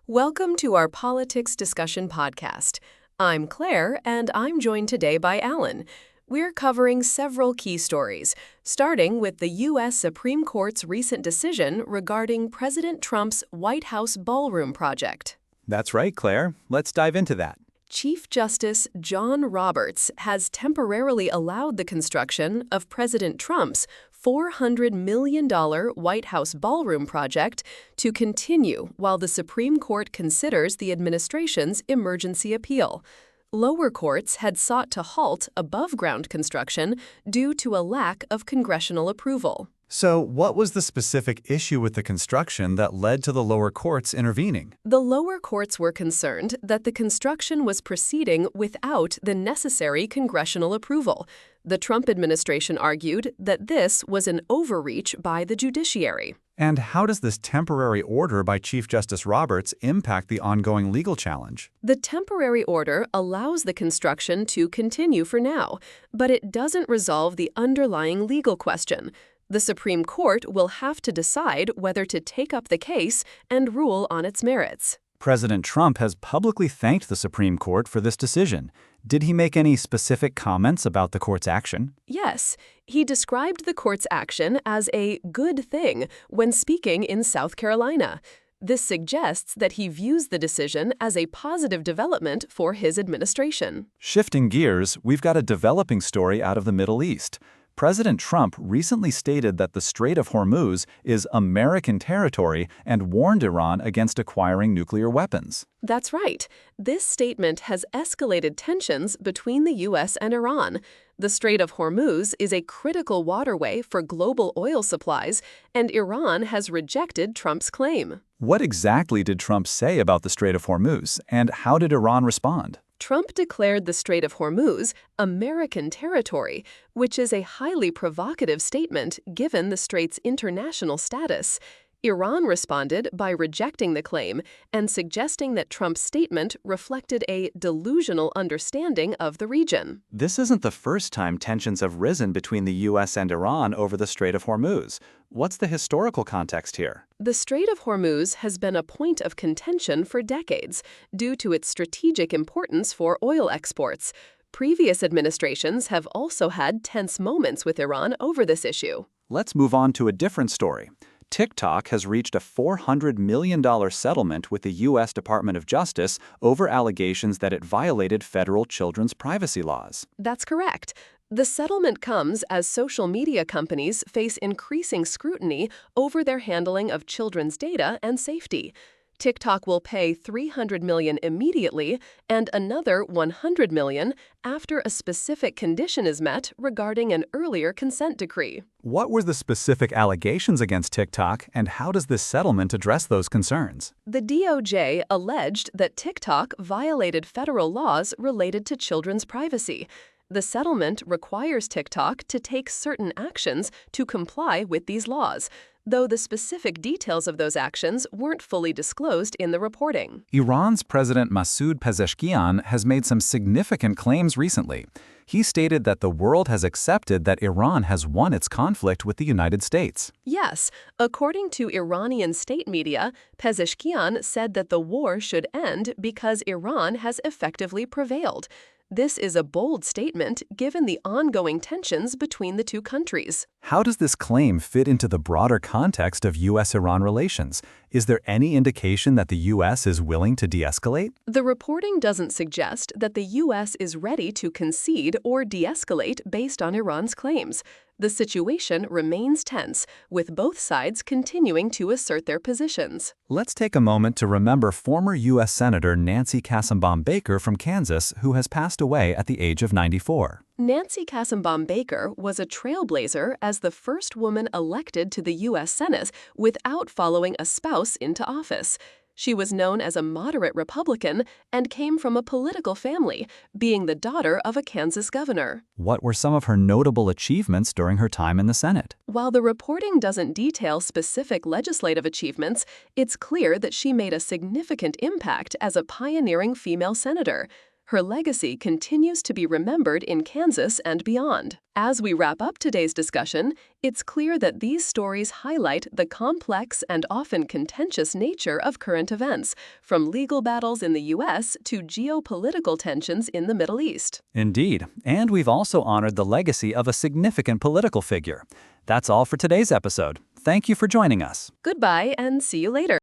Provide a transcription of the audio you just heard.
Welcome to our Politics Discussion podcast. I'm Claire, and I'm joined today by Alan. We're covering several key stories, starting with the U.S. Supreme Court's recent decision regarding President Trump's White House ballroom project. That's right, Claire. Let's dive into that. Chief Justice John Roberts has temporarily allowed the construction of President Trump's $400 million White House ballroom project to continue while the Supreme Court considers the administration's emergency appeal. Lower courts had sought to halt above-ground construction due to a lack of congressional approval. So, what was the specific issue with the construction that led to the lower courts intervening? The lower courts were concerned that the construction was proceeding without the necessary congressional approval. The Trump administration argued that this was an overreach by the judiciary. And how does this temporary order by Chief Justice Roberts impact the ongoing legal challenge? The temporary order allows the construction to continue for now, but it doesn't resolve the underlying legal question. The Supreme Court will have to decide whether to take up the case and rule on its merits. President Trump has publicly thanked the Supreme Court for this decision. Did he make any specific comments about the court's action? Yes, he described the court's action as a good thing when speaking in South Carolina. This suggests that he views the decision as a positive development for his administration. Shifting gears, we've got a developing story out of the Middle East. President Trump recently stated that the Strait of Hormuz is American territory and warned Iran against acquiring nuclear weapons. That's right. This statement has escalated tensions between the U.S. and Iran. The Strait of Hormuz is a critical waterway for global oil supplies, and Iran has rejected Trump's claim. What exactly did Trump say about the Strait of Hormuz, and how did Iran respond? Trump declared the Strait of Hormuz American territory, which is a highly provocative statement given the strait's international status. Iran responded by rejecting the claim and suggesting that Trump's statement reflected a delusional understanding of the region. This isn't the first time tensions have risen between the U.S. and Iran over the Strait of Hormuz. What's the historical context here? The Strait of Hormuz has been a point of contention for decades due to its strategic importance for oil exports. Previous administrations have also had tense moments with Iran over this issue. Let's move on to a different story. TikTok has reached a $400 million settlement with the U.S. Department of Justice over allegations that it violated federal children's privacy laws. That's correct. The settlement comes as social media companies face increasing scrutiny over their handling of children's data and safety. TikTok will pay $300 million immediately and another $100 million after a specific condition is met regarding an earlier consent decree. What were the specific allegations against TikTok, and how does this settlement address those concerns? The DOJ alleged that TikTok violated federal laws related to children's privacy. The settlement requires TikTok to take certain actions to comply with these laws, though the specific details of those actions weren't fully disclosed in the reporting. Iran's President Masoud Pezeshkian has made some significant claims recently. He stated that the world has accepted that Iran has won its conflict with the United States. Yes, according to Iranian state media, Pezeshkian said that the war should end because Iran has effectively prevailed. This is a bold statement given the ongoing tensions between the two countries. How does this claim fit into the broader context of U.S.-Iran relations? Is there any indication that the U.S. is willing to de-escalate? The reporting doesn't suggest that the U.S. is ready to concede or de-escalate based on Iran's claims. The situation remains tense, with both sides continuing to assert their positions. Let's take a moment to remember former U.S. Senator Nancy Kassenbaum Baker from Kansas, who has passed away at the age of 94. Nancy Kassenbaum Baker was a trailblazer as the first woman elected to the U.S. Senate without following a spouse into office. She was known as a moderate Republican and came from a political family, being the daughter of a Kansas governor. What were some of her notable achievements during her time in the Senate? While the reporting doesn't detail specific legislative achievements, it's clear that she made a significant impact as a pioneering female senator. Her legacy continues to be remembered in Kansas and beyond. As we wrap up today's discussion, it's clear that these stories highlight the complex and often contentious nature of current events, from legal battles in the U.S. to geopolitical tensions in the Middle East. Indeed, and we've also honored the legacy of a significant political figure. That's all for today's episode. Thank you for joining us. Goodbye and see you later.